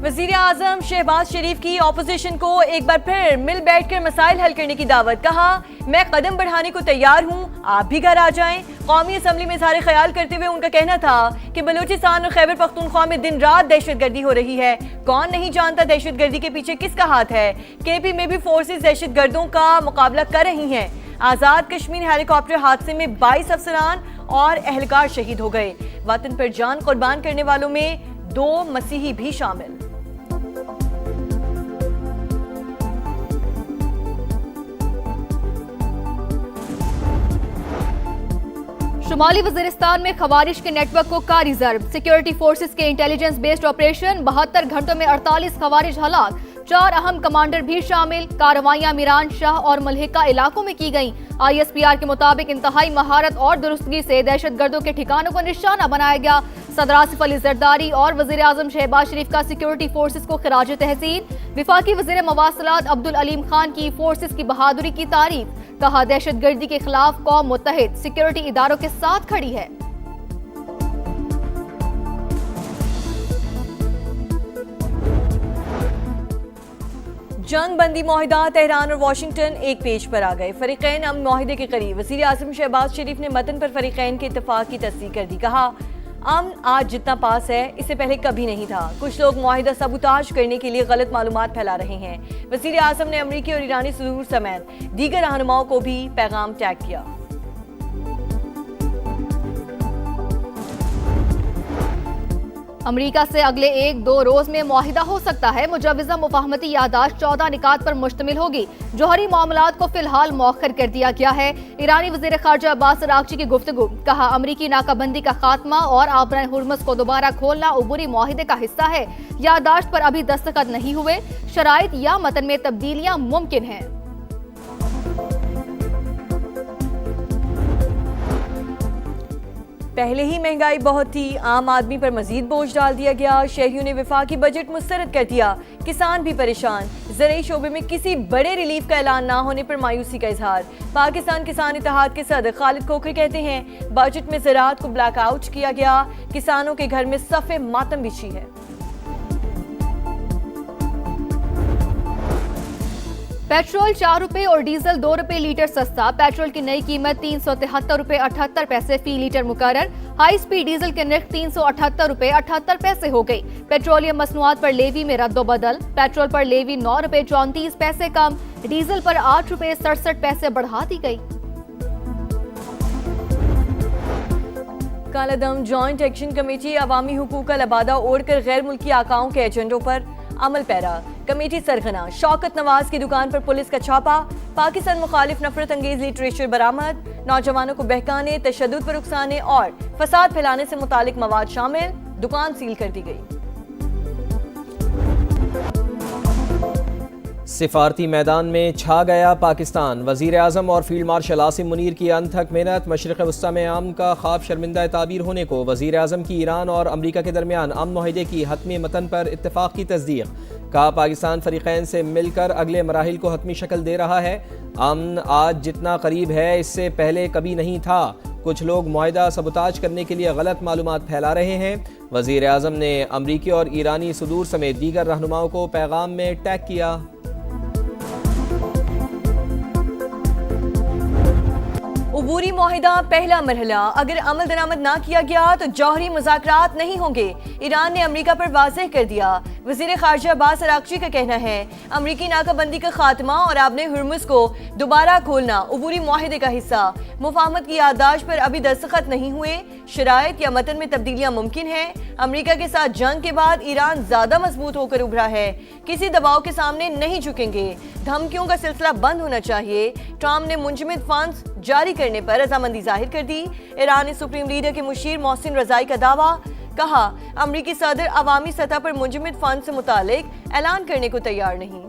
वज़ीर आज़म शहबाज शरीफ की ऑपोजिशन को एक बार फिर मिल बैठकर मसाइल हल करने की दावत। कहा, मैं कदम बढ़ाने को तैयार हूँ, आप भी घर आ जाएं। कौमी असम्बली में इज़हार ख्याल करते हुए उनका कहना था कि बलूचिस्तान और खैबर पख्तूनख्वा में दिन रात दहशतगर्दी हो रही है। कौन नहीं जानता दहशतगर्दी के पीछे किसका हाथ है। KP में भी फोर्सेस दहशतगर्दों का मुकाबला कर रही हैं। आज़ाद कश्मीर हेलीकॉप्टर हादसे में 22 अफसरान और एहलकार शहीद हो गए। वतन पर जान कुर्बान करने वालों में 2 मसीही भी शामिल। शुमाली वजीरिस्तान में खवारिश के नेटवर्क को कारी ज़र्ब। सिक्योरिटी फोर्सेस के इंटेलिजेंस बेस्ड ऑपरेशन, 72 घंटों में 48 खवारिज हलाक, 4 अहम कमांडर भी शामिल। कार्रवाइयां मीरान शाह और मलहिका इलाकों में की गईं। ISPR के मुताबिक इंतहाई महारत और दुरुस्तगी से दहशतगर्दों के ठिकानों को निशाना बनाया गया। सदर आसिफ अली जरदारी और वज़ीर आज़म शहबाज शरीफ का सिक्योरिटी फोर्सेस को खिराज तहसीन। विफाकी वज़ीर मवासलात अब्दुल अलीम खान की फोर्सेस की बहादुरी की तारीफ। कहा, दहशतगर्दी के खिलाफ कौम मुत्तहिद सिक्योरिटी इदारों के साथ खड़ी है। जंग बंदी मुआहिदा तेहरान और वाशिंगटन एक पेज पर आ गए। फरीकैन अमन मुआहिदे के करीब। वज़ीर आज़म शहबाज शरीफ ने मतन पर फरीकैन के इत्तफाक की तस्दीक कर दी। कहा, अमन आज जितना पास है इससे पहले कभी नहीं था। कुछ लोग मुआहिदा सबूताज करने के लिए गलत मालूमात फैला रहे हैं। वज़ीर आज़म ने अमरीकी और ईरानी सदूर समेत दीगर रहनुमाओं को भी पैगाम टैग किया। अमरीका से अगले 1-2 रोज में मुआहिदा हो सकता है। मुजव्वज़ा मुफाहमती यादाश्त 14 निकात पर मुश्तमिल होगी। जौहरी मामलात को फिलहाल मौखर कर दिया गया है। ईरानी वज़ीर ख़ारजा अब्बास अराग़ची की गुफ्तगू। कहा, अमरीकी नाकाबंदी का खात्मा और आबराए हुर्मुज़ को दोबारा खोलना उबूरी मुआहिदे का हिस्सा है। यादाश्त पर अभी दस्तखत नहीं हुए। शराइत या मतन में तब्दीलियां मुमकिन हैं। पहले ही महंगाई बहुत थी, आम आदमी पर मजीद बोझ डाल दिया गया। शहरियों ने वफाकी बजट मुस्तरद कर दिया। किसान भी परेशान। ज़राई शोबे में किसी बड़े रिलीफ का ऐलान ना होने पर मायूसी का इजहार। पाकिस्तान किसान इत्तेहाद के सदर खालिद खोखरी कहते हैं, बजट में ज़राअत को ब्लैक आउट किया गया। किसानों के घर में सफ़े मातम बिछी है। पेट्रोल 4 रुपए और डीजल 2 रुपए लीटर सस्ता। पेट्रोल की नई कीमत 373 रुपए 78 पैसे फी लीटर मुकर्रर। हाई स्पीड डीजल के नर्ख 378 रुपए 78 पैसे हो गई। पेट्रोलियम मसनूआत पर लेवी में रद्दोबदल। पेट्रोल पर लेवी 9 रुपए 34 पैसे कम। डीजल पर 8 रुपए 67 पैसे बढ़ा दी गई। कालादम जॉइंट एक्शन कमेटी अवामी हुकूक लबादा ओढ़कर गैर मुल्की आकाओं के एजेंडों पर अमल पैरा। कमेटी सरगना। शौकत नवाज की दुकान पर पुलिस का छापा। पाकिस्तान मुखालिफ नफरत अंगेज लिटरेचर बरामद। नौजवानों को बहकाने, तशद्दुद पर उकसाने और फसाद फैलाने से मुतालिक मवाद शामिल। दुकान सील कर दी गई। सिफारती मैदान में छा गया पाकिस्तान। वज़ीर आज़म और फील्ड मार्शल आसिम मुनीर की अनथक मेहनत। मशरिक़ वस्ता में आम का ख्वाब शर्मिंदा ताबीर होने को। वज़ीर आज़म की ईरान और अमरीका के दरमियान अमन मुआहिदे की हतमी मतन पर इत्तफाक की तस्दीक। कहा, पाकिस्तान फरीक़ैन से मिलकर अगले मराहिल को हतमी शक्ल दे रहा है। अमन आज जितना करीब है इससे पहले कभी नहीं था। कुछ लोग मुआहिदा सबूताज करने के लिए गलत मालूमात फैला रहे हैं। वज़ीर आज़म ने अमरीकी और ईरानी सदूर समेत दीगर रहनुमाओं को पैगाम में टैग किया। उबूरी मुआहिदा पहला मरहला। अगर अमल दरामद ना किया गया तो जौहरी मुज़ाकरात नहीं होंगे। ईरान ने अमरीका पर वाज़ेह कर दिया। वज़ीर ख़ारजा अब्बास अराग़ची का कहना है, अमरीकी नाकाबंदी का खात्मा और आबने हुर्मुज़ को दोबारा खोलना उबूरी मुआहिदे का हिस्सा। मुफाहमत की याददाश्त पर अभी दस्तखत नहीं हुए। शराइत या मतन में तब्दीलियां मुमकिन हैं। अमरीका के साथ जंग के बाद ईरान ज्यादा मजबूत होकर उभरा है। किसी दबाव के सामने नहीं झुकेंगे। धमकियों का सिलसिला बंद होना चाहिए। ट्रंप ने मुंजमद फंड्स जारी करने पर रजामंदी जाहिर कर दी। ईरानी सुप्रीम लीडर के मुशीर मोहसिन रजाई का दावा। कहा, अमरीकी सदर अवामी सतह पर मुंजमद फंड से मुतालिक ऐलान करने को तैयार नहीं।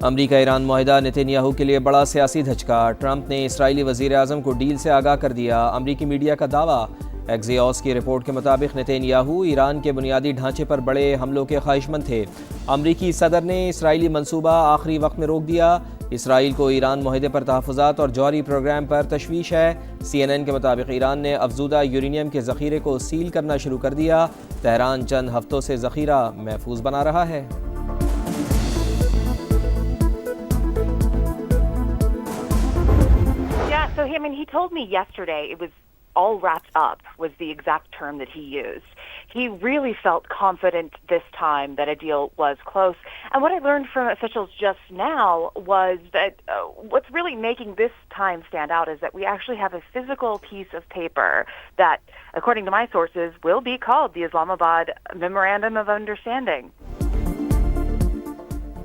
अमरीका ईरान मुआहिदा नेतन्याहू के लिए बड़ा सियासी धचका। ट्रंप ने इसराइली वज़ीर आज़म को डील से आगाह कर दिया। अमरीकी मीडिया का दावा, एक्सियोस की रिपोर्ट के मुताबिक नेतन्याहू ईरान के बुनियादी ढांचे पर बड़े हमलों के ख्वाहिशमंद थे। अमरीकी सदर ने इसराइली मंसूबा आखिरी वक्त में रोक दिया। इसराइल को ईरान मुआहदे पर तहफ़्फ़ुज़ात और जौहरी प्रोग्राम पर तशवीश है। CNN के मुताबिक ईरान ने अफजूदा यूरेनियम के ज़ख़ीरे को सील करना शुरू कर दिया। तेहरान चंद हफ्तों से ज़ख़ीरा महफूज बना रहा है। So he told me yesterday it was all wrapped up was the exact term that he used. He really felt confident this time that a deal was close. And what I learned from officials just now was that what's really making this time stand out is that we actually have a physical piece of paper that, according to my sources, will be called the Islamabad Memorandum of Understanding.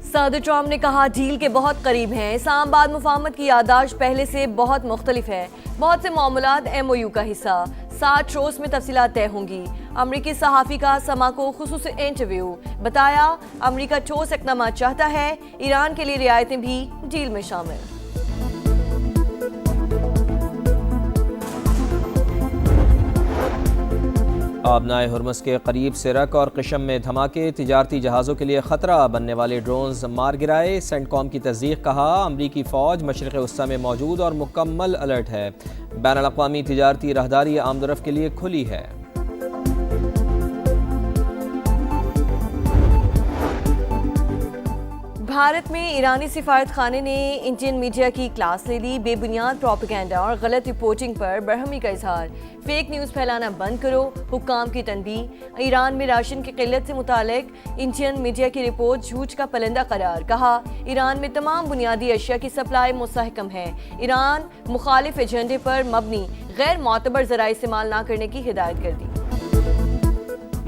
सदर Trump ने कहा deal के बहुत करीब हैं। इस्लामाबाद मुफाहमत की याददाश्त पहले से बहुत मुख्तलिफ है। बहुत से मामलात MOU का हिस्सा 60 रोज में तफसीलात तय होंगी। अमरीकी सहाफ़ी का समा को खुसूसी इंटरव्यू बताया अमरीका ठोस इक़दाम चाहता है। ईरान के लिए रियायतें भी डील में शामिल। आबनाए हुर्मुज़ के करीब सिरक और क़िशम में धमाके, तिजारती जहाज़ों के लिए ख़तरा बनने वाले ड्रोन्स मार गिराए। सेंटकॉम की तस्दीक, कहा अमरीकी फ़ौज मशरिक़ वस्ता में मौजूद और मुकम्मल अलर्ट है। बैनुल-अक़वामी तिजारती राहदारी आमदरफ़ के लिए खुली है। भारत में ईरानी सिफारत खाने ने इंडियन मीडिया की क्लास ले ली। बेबुनियाद प्रोपेगेंडा और गलत रिपोर्टिंग पर बरहमी का इजहार। फेक न्यूज़ फैलाना बंद करो, हुक्काम की तनबीह। ईरान में राशन की किल्लत से मुतालिक इंडियन मीडिया की रिपोर्ट झूठ का पलंदा करार। कहा ईरान में तमाम बुनियादी अशिया की सप्लाई मुस्तहकम है। ईरान मुखालिफ एजेंडे पर मबनी गैर मोतबर ज़राए इस्तेमाल न करने की हिदायत कर दी।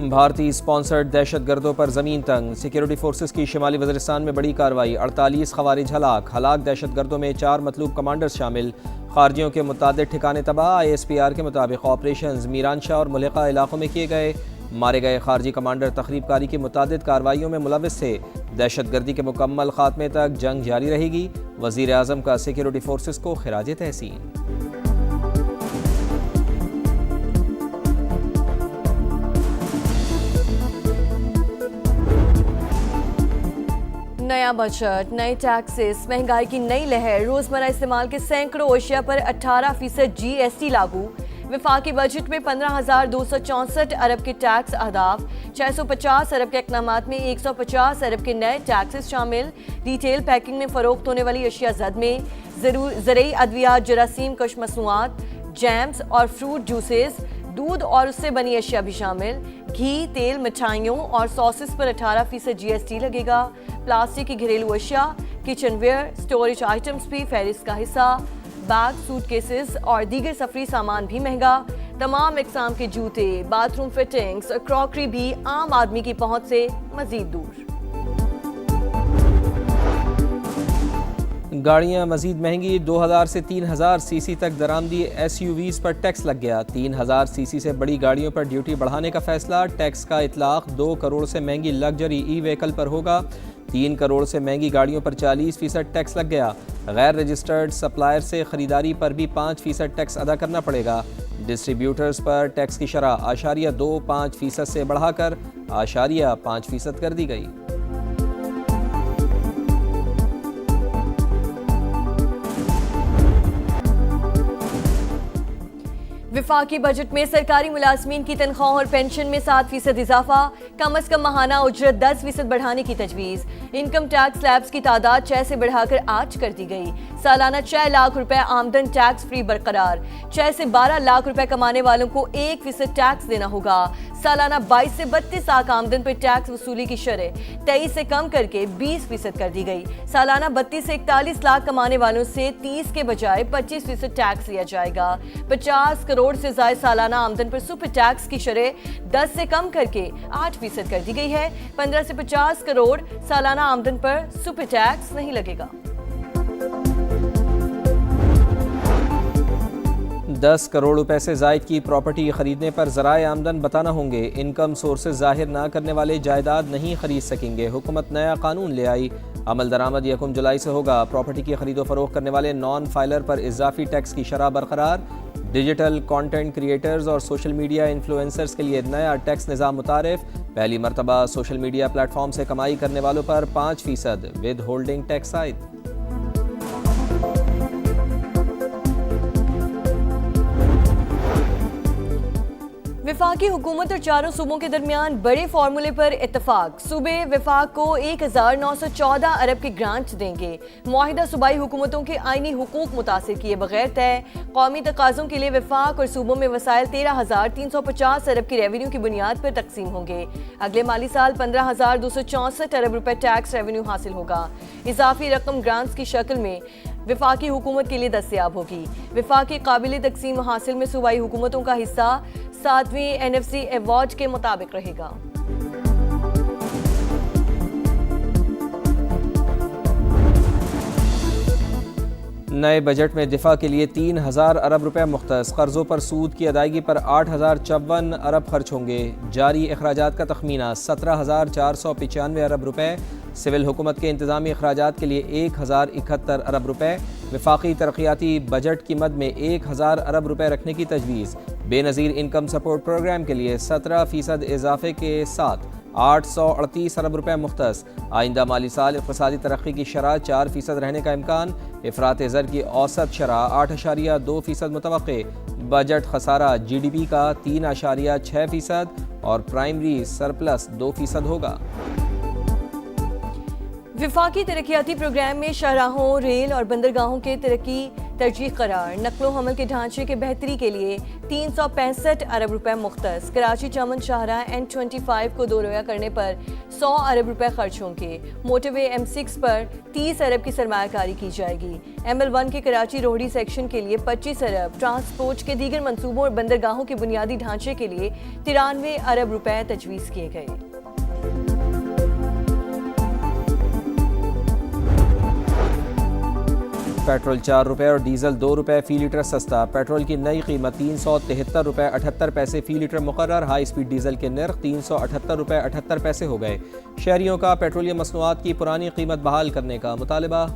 भारतीय स्पॉन्सर्ड दहशत गर्दों पर ज़मीन तंग। सिक्योरिटी फोर्सेस की शिमाली वज़ीरिस्तान में बड़ी कार्रवाई। 48 खवारिज हलाक दहशत गर्दों में 4 मतलूब कमांडर्स शामिल। खारजियों के मुतादिद ठिकाने तबाह। ISPR के मुताबिक ऑपरेशन मीरानशाह और मुल्हिका इलाकों में किए गए। मारे गए खारजी कमांडर तखरीबकारी की मुतादिद कार्रवाइयों में मुलविस थे। दहशत गर्दी के मुकम्मल खात्मे तक जंग जारी रहेगी। वज़ीर आज़म का सिक्योरिटी फोर्सेस को खिराज तहसीन। नया बजट, नए टैक्सेस, महंगाई की नई लहर। रोजमर्रा इस्तेमाल के सैकड़ों अशिया पर 18% GST लागू। वफाकी बजट में 15,264 अरब के टैक्स अहदाफ। 650 अरब के इक़दामात में 150 अरब के नए टैक्सेस शामिल। रिटेल पैकिंग में फरोख्त होने वाली अशिया जद में ज़रूरी अद्वियात, जरासीम कश मसनूआत, जैम्स और फ्रूट जूसेस, दूध और उससे बनी अशिया भी शामिल। घी, तेल, मिठाइयों और सॉसेस पर 18% GST लगेगा। प्लास्टिक की घरेलू अशिया, किचन वेयर, स्टोरेज आइटम्स भी फहरिस्त का हिस्सा। बैग, सूटकेसेस और दीगर सफरी सामान भी महंगा। तमाम इकसाम के जूते, बाथरूम फिटिंग्स और क्रॉकरी भी आम आदमी की पहुंच से मजीद दूर। गाड़ियां मजीद महंगी। 2000 से 3000 सीसी तक दरामदी SUVs पर टैक्स लग गया। 3000 सीसी से बड़ी गाड़ियों पर ड्यूटी बढ़ाने का फैसला। टैक्स का इतलाक 2 करोड़ से महंगी लग्जरी ई-व्हीकल पर होगा। 3 करोड़ से महंगी गाड़ियों पर 40% टैक्स लग गया। गैर रजिस्टर्ड सप्लायर से खरीदारी पर भी 5% टैक्स अदा करना पड़ेगा। डिस्ट्रीब्यूटर्स पर टैक्स की शरह 0.25% से बढ़ाकर 0.5% कर दी गई। विफाकी बजट में सरकारी मुलाजमीन की तनख्वाह और पेंशन में 7% इजाफा। कम अज कम माहाना उजरत 10% बढ़ाने की तजवीज़। इनकम टैक्स स्लैब्स की तादाद 6 से बढ़ाकर 8 कर दी गई। सालाना 6 लाख रुपए आमदन टैक्स फ्री बरकरार। 6 से 12 लाख रुपए कमाने वालों को 1% टैक्स देना होगा। सालाना 22 से 32 लाख आमदन पर टैक्स वसूली की शरह 23 से कम करके 20% कर दी गई। सालाना 32 से 41 लाख कमाने वालों से 30 के बजाय 25% टैक्स लिया जाएगा। 50 करोड़ से ज्यादा सालाना आमदन पर सुपर टैक्स की शरह 10 से कम करके 8% कर दी गई है। 15 से 50 करोड़ सालाना आमदन पर सुपर टैक्स नहीं लगेगा। 10 करोड़ रुपए से जायद की प्रॉपर्टी खरीदने पर ज़राए आमदन बताना होंगे। इनकम सोर्सेज जाहिर ना करने वाले जायदाद नहीं खरीद सकेंगे। हुकूमत नया कानून ले आई। अमल दरामद 1 जुलाई से होगा। प्रॉपर्टी की खरीदो फरोख्त करने वाले नॉन फाइलर पर इजाफी टैक्स की शरह बरकरार। डिजिटल कंटेंट क्रिएटर्स और सोशल मीडिया इन्फ्लुएंसर्स के लिए नया टैक्स निज़ाम मुतारिफ। पहली मरतबा सोशल मीडिया प्लेटफॉर्म से कमाई करने वालों पर 5% विद होल्डिंग टैक्स आयद। वफाकी हुकूमत और चारों सूबों के दरमियान बड़े फार्मूले पर इत्तफाक। सूबे वफाक को 1914 अरब की ग्रांट देंगे। मुआहिदा सूबाई हुकूमतों के आईनी हुकूक मुतासिर किए बगैर तय। कौमी तकाज़ों के लिए वफाक और सूबों में वसाइल 13,350 अरब की रेवेन्यू की बुनियाद पर तकसीम होंगे। अगले माली साल 15,264 अरब रुपए टैक्स रेवेन्यू हासिल होगा। इजाफी रकम ग्रांट्स की शक्ल में वफाकी हुकूमत के लिए दस्तयाब होगी। वफाकी काबिल तकसीम हासिल में सूबाई हुकूमतों का हिस्सा 7वीं NFC अवार्ड के मुताबिक रहेगा। नए बजट में दिफा के लिए 3,000 अरब रुपए मुख्तस। कर्जों पर सूद की अदायगी पर 8,054 अरब खर्च होंगे। जारी अखराजात का तखमीना 17,495 अरब रुपए। सिविल हुकूमत के इंतजामी अखराजात के लिए 1,071 अरब रुपए। वफाकी तरक्याती बजट की मद में 1,000 अरब रुपए रखने की तजवीज़। बेनज़ीर इनकम सपोर्ट प्रोग्राम के लिए 17% इजाफे के साथ 838 अरब रुपए मुख्तस। आइंदा माली साल इक़्तिसादी तरक्की की शरह 4% रहने का इम्कान। इफ़रात ज़र की औसत शरह 8.2% मुतवक्के। बजट खसारा GDP का 3.6% और प्राइमरी सरप्लस 2% होगा। वफाकी तरक्याती प्रोग्राम में शाहराहों, रेल और बंदरगाहों के तरक्की तरजीह करार। नकलो हमल के ढांचे के बेहतरी के लिए 365 अरब रुपए मुख्तस। कराची चमन शाहराह N25 को दोरोया करने पर 100 अरब रुपए खर्च होंगे। मोटरवे M6 पर 30 अरब की सरमायाकारी की जाएगी। ML1 के कराची रोहड़ी सेक्शन के लिए 25 अरब। ट्रांसपोर्ट के दीगर मंसूबों और बंदरगाहों के बुनियादी ढांचे के लिए 93 अरब रुपए तजवीज़ किए गए। पेट्रोल 4 रुपए और डीजल 2 रुपए फी लीटर सस्ता। पेट्रोल की नई कीमत 373 रुपए 78 पैसे फी लीटर मुकर्रर। हाई स्पीड डीजल के नर्ख 378 रुपए 78 पैसे हो गए। शहरियों का पेट्रोलियम मसनूआत की पुरानी कीमत बहाल करने का मुतालबा।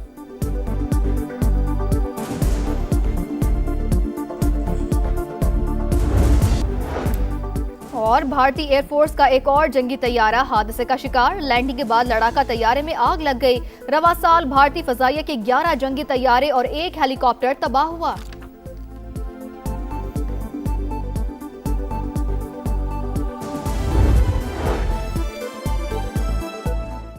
और भारतीय एयरफोर्स का एक और जंगी तैयारा हादसे का शिकार। लैंडिंग के बाद लड़ाका तैयारे में आग लग गई। रवा साल भारतीय फजाइया के 11 जंगी तैयारे और 1 हेलीकॉप्टर तबाह हुआ।